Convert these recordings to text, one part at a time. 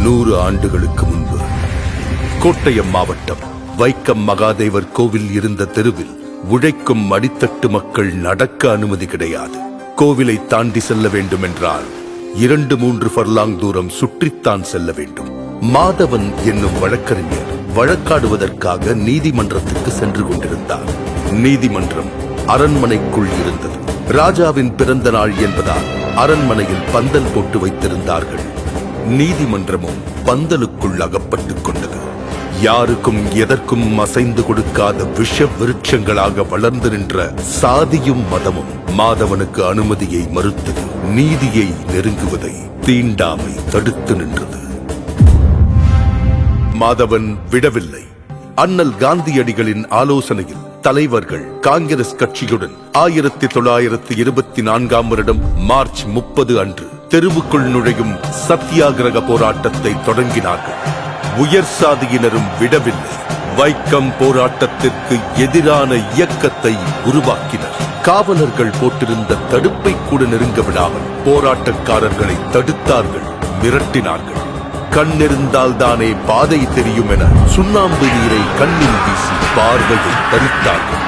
100 ஆண்டுகளுக்கு முன்பு கோட்டயம் மாவட்டம் வைக்கம் மகாதேவர் கோவில் இருந்த தெருவில் உழைக்கும் அடித்தட்டு மக்கள் நடக்க அனுமதி கிடையாது. கோவிலை தாண்டி செல்ல வேண்டும் என்றால் 2-3 ஃபர்லாங் தூரம் சுற்றித்தான் செல்ல வேண்டும். மாதவன் என்னும் வழக்கறிஞர் வழக்காடுவதற்காக நீதிமன்றத்துக்கு சென்று கொண்டிருந்தார். நீதிமன்றம் அரண்மனைக்குள் இருந்தது. ராஜாவின் பிறந்த நாள் என்பதால் அரண்மனையில் பந்தல் போட்டு வைத்திருந்தார்கள். நீதிமன்றமும் பந்தலுக்குள் அகப்பட்டுக் கொண்டது. யாருக்கும் எதற்கும் அசைந்து கொடுக்காத விஷ விருட்சங்களாக வளர்ந்து நின்ற சாதியும் மதமும் மாதவனுக்கு அனுமதியை மறுத்தது. நீதியை நெருங்குவதை தீண்டாமை தடுத்து நின்றது. மாதவன் விடவில்லை. அண்ணல் காந்தியடிகளின் ஆலோசனையில் தலைவர்கள் காங்கிரஸ் கட்சியுடன் 1924ஆம் வருடம் மார்ச் 30 அன்று தெருவுக்குள் நுழையும் சத்தியாகிரக போராட்டத்தை தொடங்கினார்கள். உயர் சாதியினரும் விடவில்லை. வைக்கம் போராட்டத்திற்கு எதிரான இயக்கத்தை உருவாக்கினர். காவலர்கள் போட்டிருந்த தடுப்பை கூட நெருங்க விடாமல் போராட்டக்காரர்களை தடுத்தார்கள், மிரட்டினார்கள். கண்ணிருந்தால் தானே பாதை தெரியும் என சுண்ணாம்பு நீரை கண்ணில் வீசி பார்வையை பறித்தார்கள்.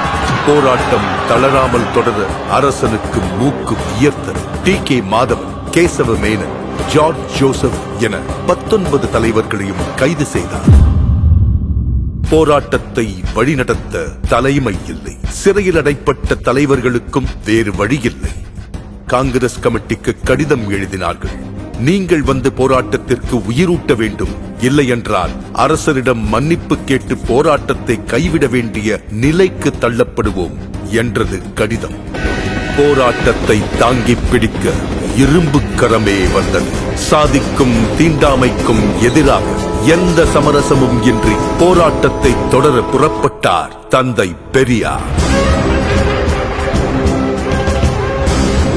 போராட்டம் தளராமல் தொடர அரசனுக்கு மூக்கு வியர்த்தது. டி.கே. மாதவன், கேசவ மேனன், ஜார்ஜ் ஜோசப் என 19 தலைவர்களையும் கைது செய்தார். போராட்டத்தை வழிநடத்த தலைமை இல்லை. சிறையில் அடைப்பட்ட தலைவர்களுக்கும் வேறு வழியில்லை. காங்கிரஸ் கமிட்டிக்கு கடிதம் எழுதினார்கள். நீங்கள் வந்து போராட்டத்திற்கு உயிரூட்ட வேண்டும், இல்லை என்றால் அரசரிடம் மன்னிப்பு கேட்டு போராட்டத்தை கைவிட வேண்டிய நிலைக்கு தள்ளப்படுவோம் என்றது கடிதம். போராட்டத்தை தாங்கி பிடிக்க இரும்பு கரமே வந்தது. சாதிக்கும் தீண்டாமைக்கும் எதிராக எந்த சமரசமும் இன்றி போராட்டத்தை தொடர புறப்பட்டார் தந்தை பெரியார்.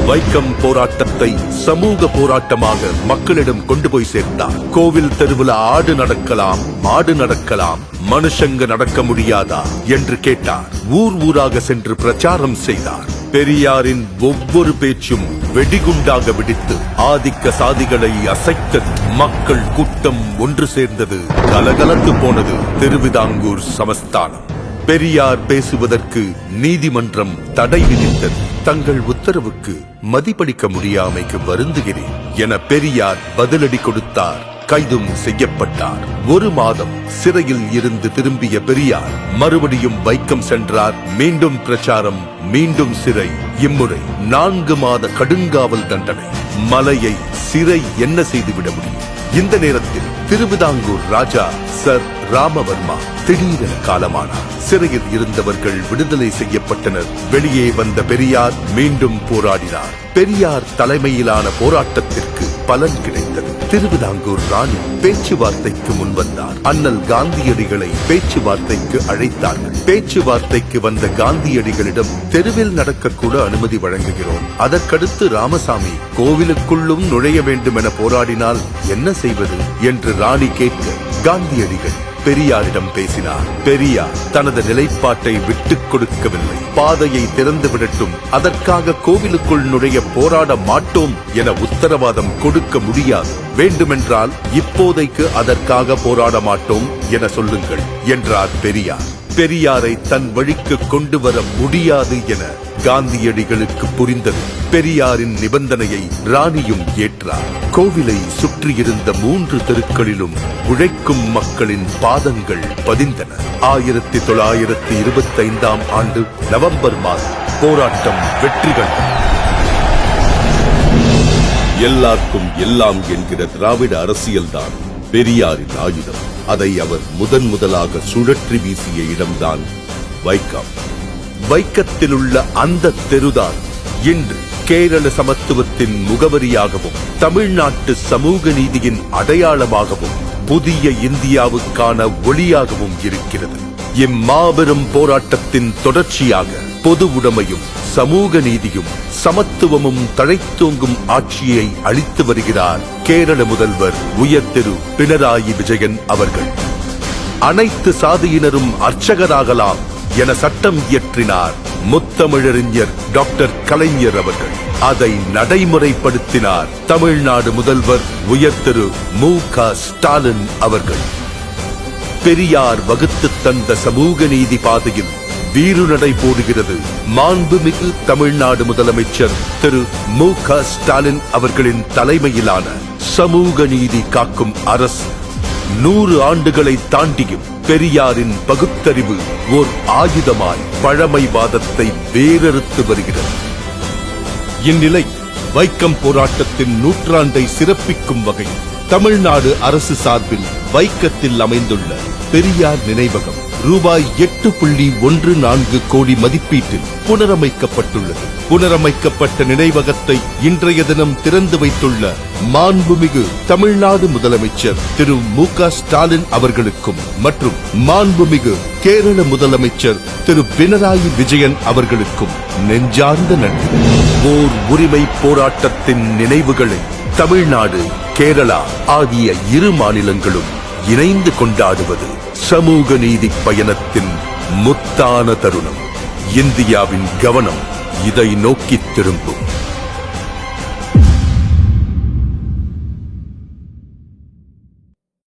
வைக்கம் போராட்டத்தை சமூக போராட்டமாக மக்களிடம் கொண்டு போய் சேர்த்தார். கோவில் தெருவில் ஆடு நடக்கலாம், மாடு நடக்கலாம், மனுஷங்க நடக்க முடியாதா என்று கேட்டார். ஊர் ஊராக சென்று பிரச்சாரம் செய்தார். பெரியாரின் ஒவ்வொரு பேச்சும் வெடிகுண்டாக வெடித்து ஆதிக்க சாதிகளை அசைத்தது. மக்கள் கூட்டம் ஒன்று சேர்ந்தது. கலகலத்து போனது திருவிதாங்கூர் சமஸ்தானம். பெரியார் பேசுவதற்கு நீதிமன்றம் தடை விதித்தது. தங்கள் உத்தரவுக்கு மதிப்பளிக்க முடியாமைக்கு வருந்துகிறேன் என பெரியார் பதிலடி கொடுத்தார். கைதும் செய்யப்பட்டார். 1 மாதம் சிறையில் இருந்து திரும்பிய பெரியார் மறுபடியும் வைக்கம் சென்றார். மீண்டும் பிரச்சாரம், மீண்டும் சிறை. இம்முறை 4 மாத கடுங்காவல் தண்டனை. மலையை சிறை என்ன செய்துவிட முடியும்? இந்த நேரத்தில் திருவிதாங்கூர் ராஜா சர் ராமவர்மா திடீரென காலமானார். சிறையில் இருந்தவர்கள் விடுதலை செய்யப்பட்டனர். வெளியே வந்த பெரியார் மீண்டும் போராடினார். பெரியார் தலைமையிலான போராட்டத்திற்கு பலன் கிடைத்தது. திருவிதாங்கூர் ராணி பேச்சுவார்த்தைக்கு முன்வந்தார். அண்ணல் காந்தியடிகளை பேச்சுவார்த்தைக்கு அழைத்தார்கள். பேச்சுவார்த்தைக்கு வந்த காந்தியடிகளிடம் தெருவில் நடக்கக்கூட அனுமதி வழங்குகிறோம், அதற்கடுத்து ராமசாமி கோவிலுக்குள்ளும் நுழைய வேண்டும் என போராடினால் என்ன செய்வது என்று ராணி கேட்க காந்தியடிகள் பெரியாரிடம் பேசினார். பெரியார் தனது நிலைப்பாட்டை விட்டுக் கொடுக்கவில்லை. பாதையை திறந்து விடட்டும், அதற்காக கோவிலுக்குள் நுழைய போராட மாட்டோம் என உத்தரவாதம் கொடுக்க முடியாது. வேண்டுமென்றால் இப்போதைக்கு அதற்காக போராட மாட்டோம் என சொல்லுங்கள் என்றார் பெரியார். பெரியாரை தன் வழிக்கு கொண்டு வர முடியாது என காந்தியடிகளுக்கு புரிந்தது. பெரியாரின் நிபந்தனையை ராணியும் ஏற்றார். கோவிலை சுற்றியிருந்த 3 தெருக்களிலும் உழைக்கும் மக்களின் பாதங்கள் பதிந்தன. 1925ஆம் ஆண்டு நவம்பர் மாதம் போராட்டம் வெற்றி கண்டது. எல்லாருக்கும் எல்லாம் என்கிற திராவிட அரசியல்தான் பெரியாரின் ஆயுதம். அதை அவர் முதலாக சுழற்றி வீசிய இடம்தான் வைக்கம். வைக்கத்தில் உள்ள அந்த தெருதான் இன்று கேரள சமத்துவத்தின் முகவரியாகவும் தமிழ்நாட்டு சமூக நீதியின் அடையாளமாகவும் புதிய இந்தியாவுக்கான ஒளியாகவும் இருக்கிறது. இம்மாபெரும் போராட்டத்தின் தொடர்ச்சியாக பொது உடைமையும் சமூக நீதியும் சமத்துவமும் தழைத்தோங்கும் ஆட்சியை அளித்து வருகிறார் கேரள முதல்வர் உயர் திரு பினராயி விஜயன் அவர்கள். அனைத்து சாதியினரும் அர்ச்சகராகலாம், என சட்டம் இயற்றினார் முத்தமிழறிஞர் டாக்டர் கலைஞர் அவர்கள். அதை நடைமுறைப்படுத்தினார் தமிழ்நாடு முதல்வர் உயர் திரு மு.க. ஸ்டாலின் அவர்கள். பெரியார் வகுத்து தந்த சமூக நீதி பாதையில் வீறுநடை போடுகிறது மாண்புமிகு தமிழ்நாடு முதலமைச்சர் திரு மு.க. ஸ்டாலின் அவர்களின் தலைமையிலான சமூக நீதி காக்கும் அரசு. 100 ஆண்டுகளை தாண்டியும் பெரியாரின் பகுத்தறிவு ஓர் ஆயுதமாய் பழமைவாதத்தை வேரறுத்து வருகிறது. இந்நிலை வைக்கம் போராட்டத்தின் நூற்றாண்டை சிறப்பிக்கும் வகையில் தமிழ்நாடு அரசு சார்பில் வைக்கத்தில் அமைந்துள்ள பெரியார் நினைவகம் ரூபாய் 8.14 கோடி மதிப்பீட்டில் புனரமைக்கப்பட்டுள்ளது. புனரமைக்கப்பட்ட நினைவகத்தை இன்றைய தினம் திறந்து வைத்துள்ள மாண்புமிகு தமிழ்நாடு முதலமைச்சர் திரு மு.க. ஸ்டாலின் அவர்களுக்கும் மற்றும் மாண்புமிகு கேரள முதலமைச்சர் திரு பினராயி விஜயன் அவர்களுக்கும் நெஞ்சார்ந்த நன்றி. ஓர் உரிமை போராட்டத்தின் நினைவுகளை தமிழ்நாடு, கேரளா ஆகிய இரு மாநிலங்களும் இணைந்து கொண்டாடுவது சமூக நீதி பயணத்தின் முத்தான தருணம். இந்தியாவின் கவனம் இதை நோக்கி திரும்பும்.